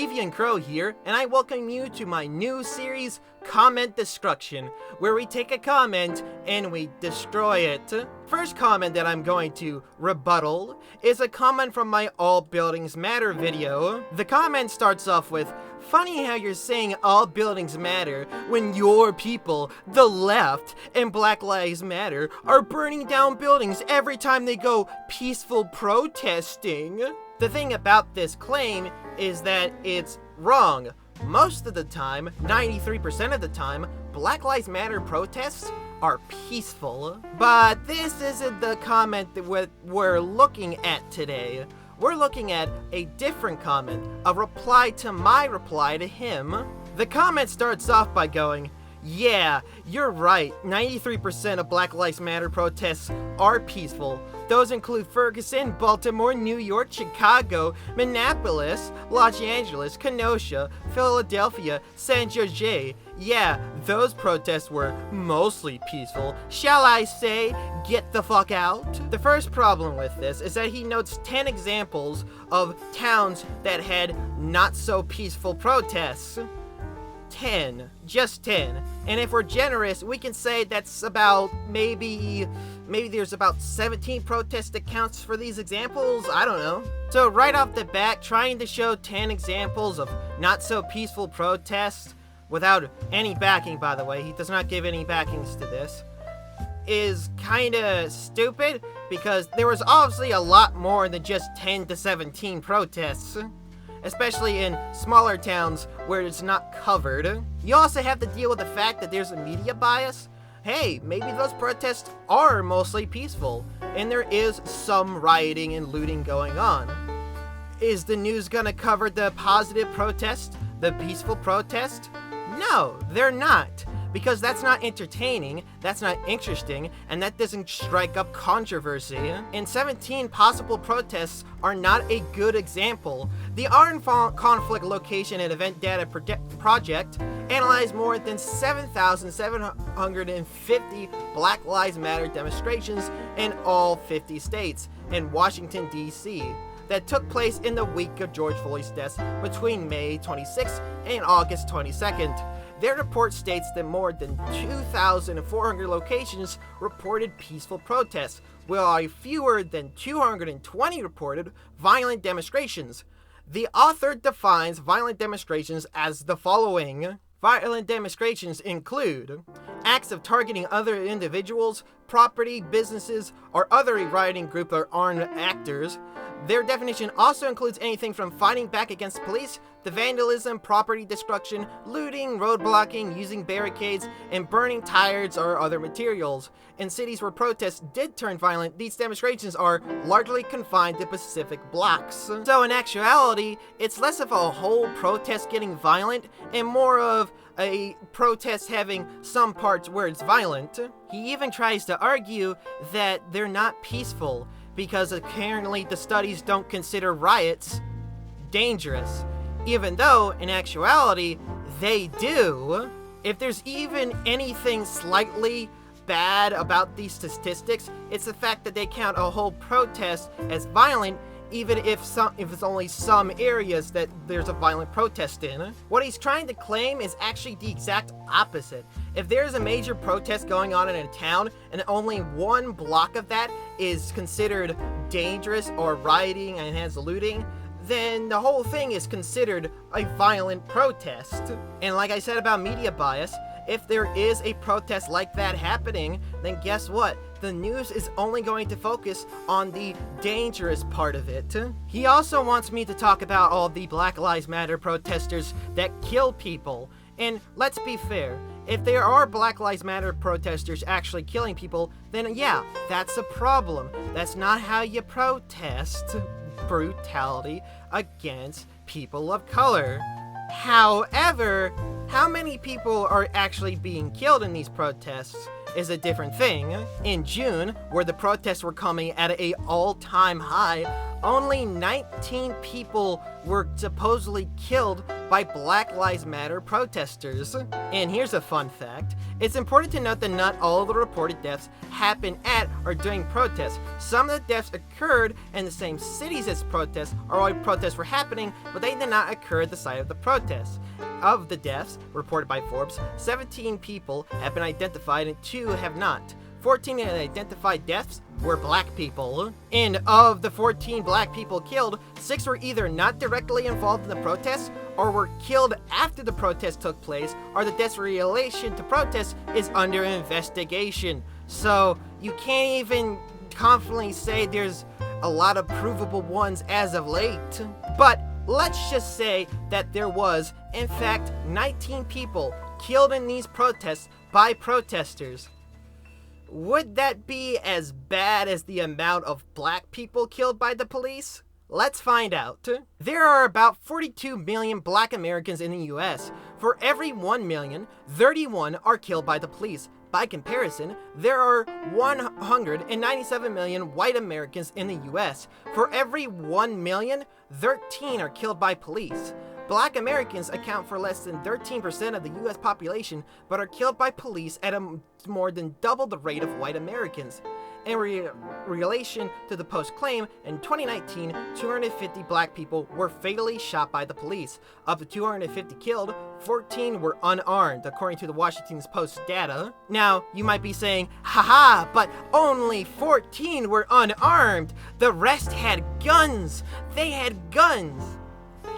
Deviant Crow here, and I welcome you to my new series, Comment Destruction, where we take a comment and we destroy it. First comment that I'm going to rebuttal is a comment from my All Buildings Matter video. The comment starts off with, "Funny how you're saying all buildings matter when your people, the left, and Black Lives Matter are burning down buildings every time they go peaceful protesting." The thing about this claim is that it's wrong. Most of the time, 93% of the time, Black Lives Matter protests are peaceful. But this isn't the comment that we're looking at today. We're looking at a different comment, a reply to my reply to him. The comment starts off by going, "Yeah, you're right, 93% of Black Lives Matter protests are peaceful. Those include Ferguson, Baltimore, New York, Chicago, Minneapolis, Los Angeles, Kenosha, Philadelphia, San Jose. Yeah, those protests were mostly peaceful. Shall I say, get the fuck out?" The first problem with this is that he notes 10 examples of towns that had not so peaceful protests. 10. Just 10. And if we're generous, we can say that's about maybe there's about 17 protests that counts for these examples? I don't know. So right off the bat, trying to show 10 examples of not so peaceful protests without any backing, by the way, he does not give any backings to this, is kinda stupid because there was obviously a lot more than just 10 to 17 protests. Especially in smaller towns where it's not covered. You also have to deal with the fact that there's a media bias. Hey, maybe those protests are mostly peaceful, and there is some rioting and looting going on. Is the news gonna cover the positive protest, the peaceful protest? No, they're not. Because that's not entertaining, that's not interesting, and that doesn't strike up controversy. And 17 possible protests are not a good example. The Armed Conflict Location and Event Data Project analyzed more than 7,750 Black Lives Matter demonstrations in all 50 states and Washington, D.C. that took place in the week of George Floyd's death between May 26th and August 22nd. Their report states that more than 2,400 locations reported peaceful protests, while fewer than 220 reported violent demonstrations. The author defines violent demonstrations as the following. Violent demonstrations include acts of targeting other individuals, property, businesses, or other rioting group or armed actors. Their definition also includes anything from fighting back against police, to vandalism, property destruction, looting, road blocking, using barricades, and burning tires or other materials. In cities where protests did turn violent, these demonstrations are largely confined to specific blocks. So in actuality, it's less of a whole protest getting violent, and more of a protest having some parts where it's violent. He even tries to argue that they're not peaceful, because apparently the studies don't consider riots dangerous, even though in actuality they do. If there's even anything slightly bad about these statistics, it's the fact that they count a whole protest as violent, even if it's only some areas that there's a violent protest in. What he's trying to claim is actually the exact opposite. If there's a major protest going on in a town and only one block of that is considered dangerous or rioting and has looting, then the whole thing is considered a violent protest. And like I said about media bias, if there is a protest like that happening, then guess what? The news is only going to focus on the dangerous part of it. He also wants me to talk about all the Black Lives Matter protesters that kill people. And let's be fair, if there are Black Lives Matter protesters actually killing people, then yeah, that's a problem. That's not how you protest brutality against people of color. However, how many people are actually being killed in these protests? is a different thing. In June, where the protests were coming at an all-time high, only 19 people were supposedly killed by Black Lives Matter protesters. And here's a fun fact. It's important to note that not all of the reported deaths happened at or during protests. Some of the deaths occurred in the same cities as protests or while protests were happening, but they did not occur at the site of the protests. Of the deaths reported by Forbes, 17 people have been identified and 2 have not. 14 identified deaths were black people. And of the 14 black people killed, 6 were either not directly involved in the protests or were killed after the protest took place, or the death's relation to protests is under investigation. So you can't even confidently say there's a lot of provable ones as of late. But let's just say that there was, in fact, 19 people killed in these protests by protesters. Would that be as bad as the amount of black people killed by the police? Let's find out. There are about 42 million black Americans in the US. For every 1 million, 31 are killed by the police. By comparison, there are 197 million white Americans in the US. For every 1 million, 13 are killed by police. Black Americans account for less than 13% of the US population, but are killed by police at a more than double the rate of white Americans. In relation to the Post claim, in 2019, 250 black people were fatally shot by the police. Of the 250 killed, 14 were unarmed, according to the Washington Post's data. Now, you might be saying, haha, but only 14 were unarmed. The rest had guns. They had guns.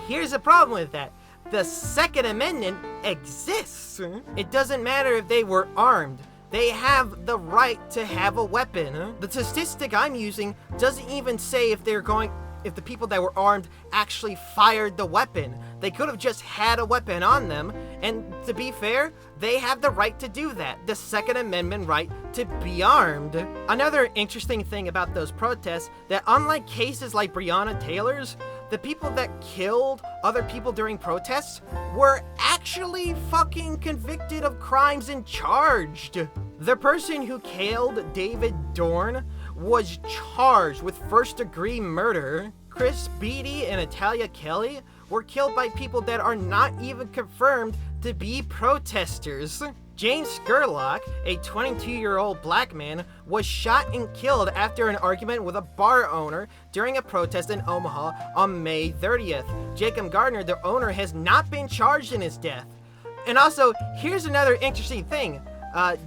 Here's the problem with that. The Second Amendment exists. It doesn't matter if they were armed. They have the right to have a weapon. The statistic I'm using doesn't even say if the people that were armed actually fired the weapon. They could have just had a weapon on them, and to be fair, they have the right to do that. The Second Amendment right to be armed. Another interesting thing about those protests, that unlike cases like Breonna Taylor's, the people that killed other people during protests were actually fucking convicted of crimes and charged. The person who killed David Dorn was charged with first-degree murder. Chris Beatty and Natalia Kelly were killed by people that are not even confirmed to be protesters. James Scurlock, a 22-year-old black man, was shot and killed after an argument with a bar owner during a protest in Omaha on May 30th. Jacob Gardner, the owner, has not been charged in his death. And also, here's another interesting thing.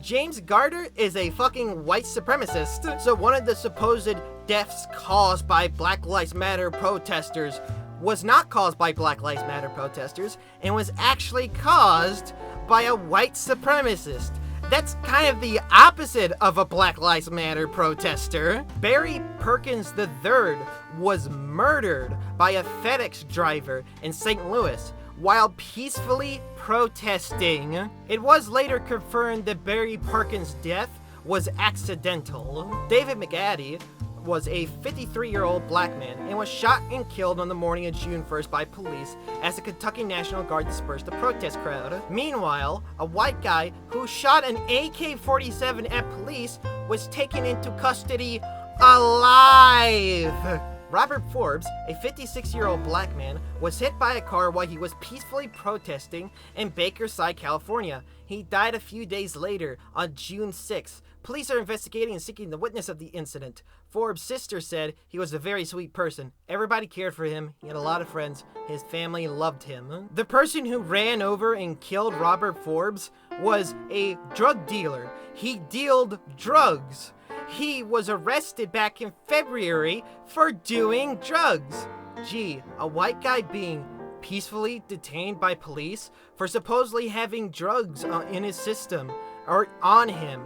James Gardner is a fucking white supremacist. So one of the supposed deaths caused by Black Lives Matter protesters was not caused by Black Lives Matter protesters and was actually caused by a white supremacist. That's kind of the opposite of a Black Lives Matter protester. Barry Perkins III was murdered by a FedEx driver in St. Louis while peacefully protesting. It was later confirmed that Barry Perkins' death was accidental. David McAdie was a 53-year-old black man and was shot and killed on the morning of June 1st by police as the Kentucky National Guard dispersed the protest crowd. Meanwhile, a white guy who shot an AK-47 at police was taken into custody alive. Robert Forbes, a 56-year-old black man, was hit by a car while he was peacefully protesting in Bakerside, California. He died a few days later, on June 6th. Police are investigating and seeking the witness of the incident. Forbes' sister said he was a very sweet person. Everybody cared for him. He had a lot of friends. His family loved him. The person who ran over and killed Robert Forbes was a drug dealer. He dealed drugs. He was arrested back in February for doing drugs. Gee, a white guy being peacefully detained by police for supposedly having drugs in his system or on him.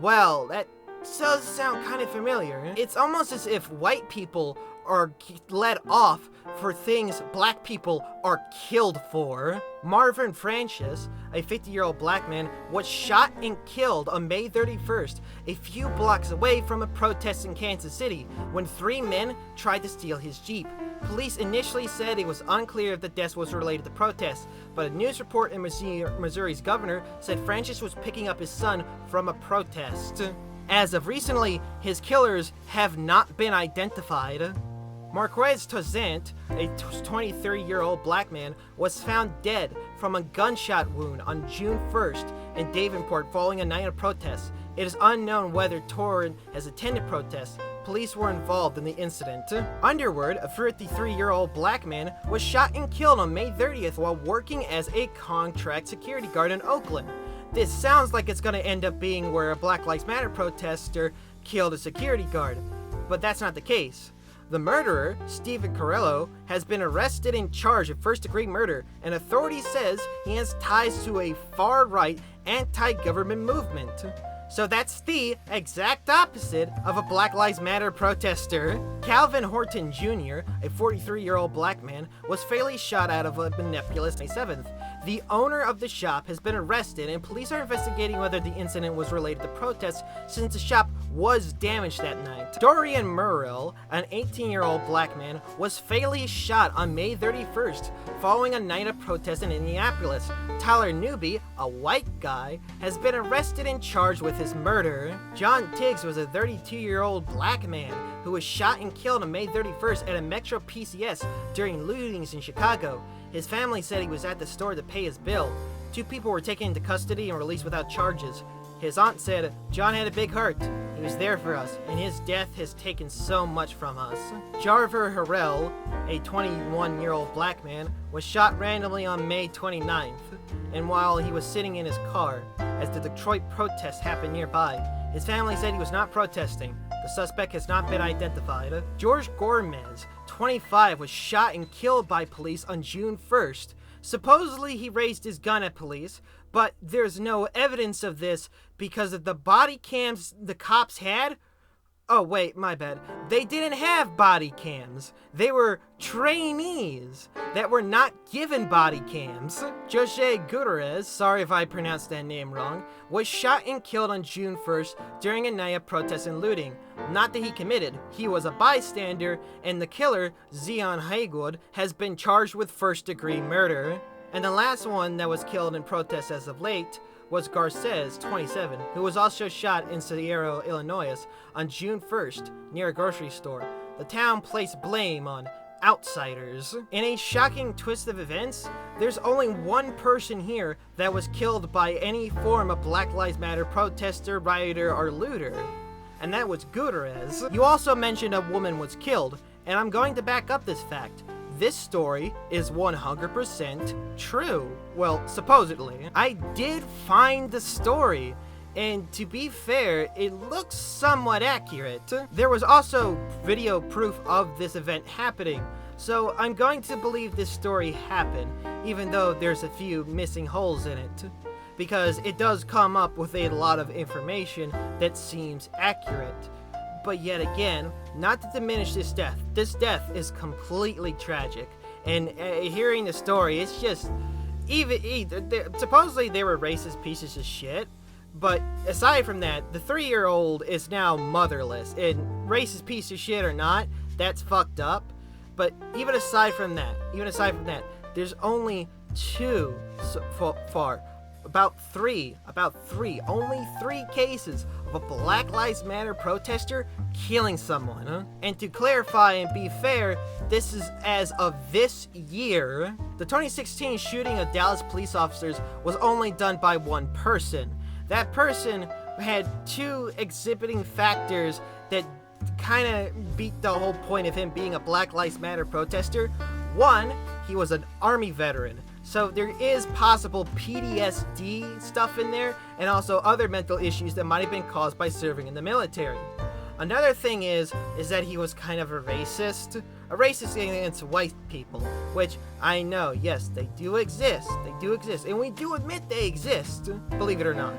Well, that does sound kind of familiar. It's almost as if white people are let off for things black people are killed for. Marvin Francis, a 50-year-old black man, was shot and killed on May 31st, a few blocks away from a protest in Kansas City, when 3 men tried to steal his Jeep. Police initially said it was unclear if the death was related to protests, but a news report in Missouri's governor said Francis was picking up his son from a protest. As of recently, his killers have not been identified. Marquez Toussaint, a 23-year-old black man, was found dead from a gunshot wound on June 1st in Davenport following a night of protests. It is unknown whether Torrin has attended protests. Police were involved in the incident. Underwood, a 53-year-old black man, was shot and killed on May 30th while working as a contract security guard in Oakland. This sounds like it's going to end up being where a Black Lives Matter protester killed a security guard, but that's not the case. The murderer, Stephen Carello, has been arrested and charged with first-degree murder, and authorities says he has ties to a far-right anti-government movement. So that's the exact opposite of a Black Lives Matter protester. Calvin Horton Jr., a 43-year-old black man, was fatally shot out of a Minneapolis May 7th. The owner of the shop has been arrested, and police are investigating whether the incident was related to protests since the shop was damaged that night. Dorian Murrell, an 18-year-old black man, was fatally shot on May 31st following a night of protest in Indianapolis. Tyler Newby, a white guy, has been arrested and charged with his murder. John Tiggs was a 32-year-old black man who was shot and killed on May 31st at a Metro PCS during lootings in Chicago. His family said he was at the store to pay his bill. 2 people were taken into custody and released without charges. His aunt said, "John had a big heart. He was there for us, and his death has taken so much from us." Jarver Harrell, a 21-year-old black man, was shot randomly on May 29th, and while he was sitting in his car, as the Detroit protests happened nearby. His family said he was not protesting. The suspect has not been identified. George Gormez, 25, was shot and killed by police on June 1st. Supposedly he raised his gun at police, but there's no evidence of this because of the body cams the cops had. Oh wait, my bad. They didn't have body cams. They were trainees that were not given body cams. Jose Gutierrez, sorry if I pronounced that name wrong, was shot and killed on June 1st during a night of protest and looting. Not that he committed, he was a bystander, and the killer, Zion Haygood, has been charged with first-degree murder. And the last one that was killed in protest as of late was Garces, 27, who was also shot in Sierra, Illinois on June 1st near a grocery store. The town placed blame on outsiders. In a shocking twist of events, there's only one person here that was killed by any form of Black Lives Matter protester, rioter, or looter, and that was Gutierrez. You also mentioned a woman was killed, and I'm going to back up this fact. This story is 100% true. Well, supposedly. I did find the story, and to be fair, it looks somewhat accurate. There was also video proof of this event happening, so I'm going to believe this story happened, even though there's a few missing holes in it, because it does come up with a lot of information that seems accurate. But yet again, not to diminish this death is completely tragic, and hearing the story, it's just, supposedly they were racist pieces of shit, but aside from that, the 3-year-old is now motherless, and racist piece of shit or not, that's fucked up. But even aside from that, there's only 2 so far. Only 3 cases of a Black Lives Matter protester killing someone. And to clarify and be fair, this is as of this year. The 2016 shooting of Dallas police officers was only done by one person. That person had 2 exhibiting factors that kind of beat the whole point of him being a Black Lives Matter protester. 1, he was an Army veteran. So there is possible PTSD stuff in there, and also other mental issues that might have been caused by serving in the military. Another thing is that he was kind of a racist, racist against white people, which I know, yes, they do exist, and we do admit they exist, believe it or not.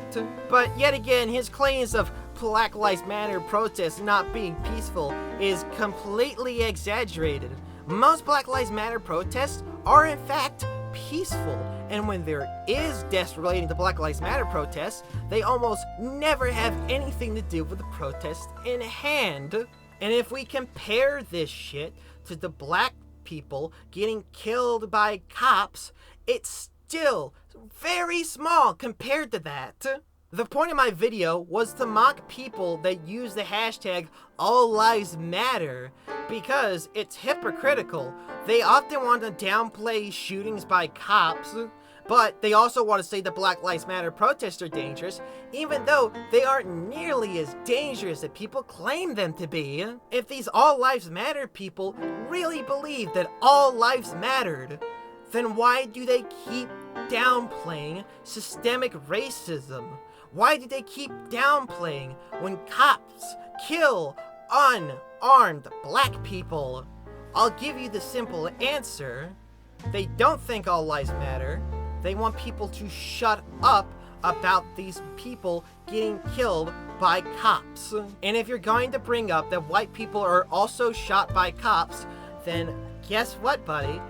But yet again, his claims of Black Lives Matter protests not being peaceful is completely exaggerated. Most Black Lives Matter protests are in fact peaceful, and when there is deaths relating to Black Lives Matter protests, they almost never have anything to do with the protest in hand. And if we compare this shit to the black people getting killed by cops, it's still very small compared to that. The point of my video was to mock people that use the hashtag #AllLivesMatter because it's hypocritical. They often want to downplay shootings by cops, but they also want to say that Black Lives Matter protests are dangerous, even though they aren't nearly as dangerous as people claim them to be. If these All Lives Matter people really believe that all lives mattered, then why do they keep downplaying systemic racism? Why do they keep downplaying when cops kill unarmed black people? I'll give you the simple answer. They don't think all lives matter. They want people to shut up about these people getting killed by cops. And if you're going to bring up that white people are also shot by cops, then guess what, buddy?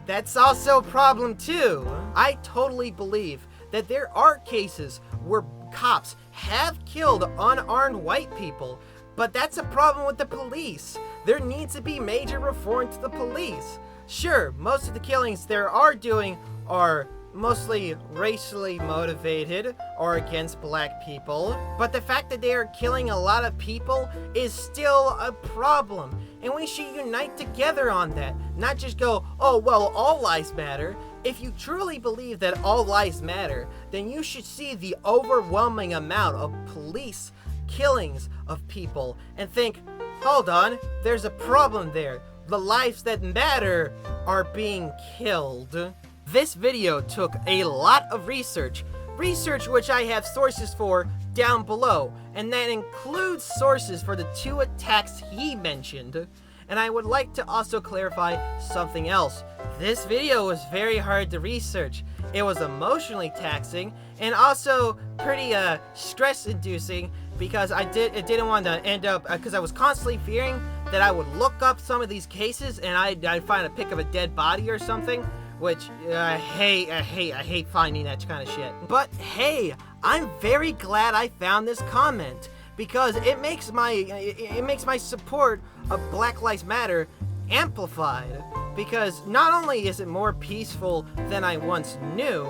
That's also a problem too. I totally believe that there are cases where cops have killed unarmed white people, but that's a problem with the police. There needs to be major reform to the police. Sure, most of the killings they are doing are mostly racially motivated or against black people, but the fact that they are killing a lot of people is still a problem, and we should unite together on that, not just go, oh well, all lives matter. If you truly believe that all lives matter, then you should see the overwhelming amount of police killings of people and think, hold on, there's a problem there. The lives that matter are being killed. This video took a lot of research which I have sources for down below, and that includes sources for the 2 attacks he mentioned. And I would like to also clarify something else. This video was very hard to research. It was emotionally taxing and also pretty stress-inducing because I didn't want to end up because I was constantly fearing that I would look up some of these cases and I'd find a pic of a dead body or something, which I hate finding that kind of shit. But hey, I'm very glad I found this comment because it makes my support of Black Lives Matter amplified, because not only is it more peaceful than I once knew,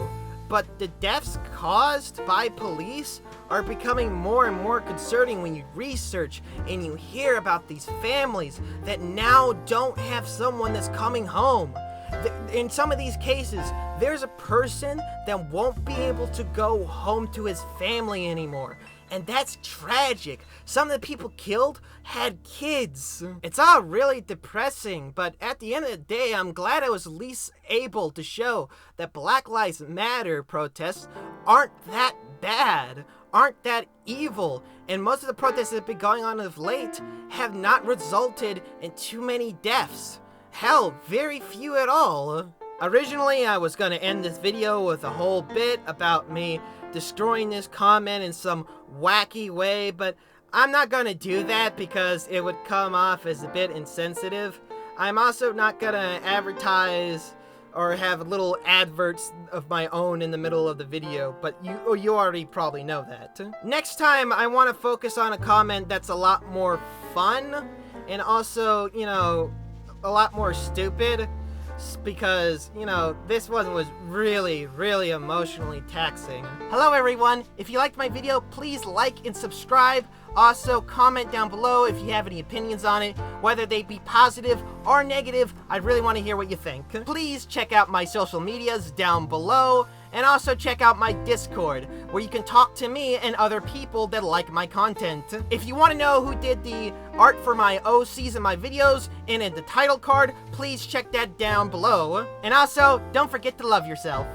but the deaths caused by police are becoming more and more concerning when you research and you hear about these families that now don't have someone that's coming home. In some of these cases, there's a person that won't be able to go home to his family anymore. And that's tragic. Some of the people killed had kids. It's all really depressing, but at the end of the day, I'm glad I was at least able to show that Black Lives Matter protests aren't that bad, aren't that evil, and most of the protests that have been going on of late have not resulted in too many deaths. Hell, very few at all. Originally, I was gonna end this video with a whole bit about me destroying this comment in some wacky way, but I'm not gonna do that because it would come off as a bit insensitive. I'm also not gonna advertise or have little adverts of my own in the middle of the video, but you already probably know that. Next time, I want to focus on a comment that's a lot more fun and also, you know, a lot more stupid, because, you know, this one was really, really emotionally taxing. Hello everyone, if you liked my video, please like and subscribe. Also, comment down below if you have any opinions on it, whether they be positive or negative. I really want to hear what you think. Please check out my social medias down below, and also check out my Discord, where you can talk to me and other people that like my content. If you want to know who did the art for my OCs in my videos and in the title card, please check that down below. And also, don't forget to love yourself.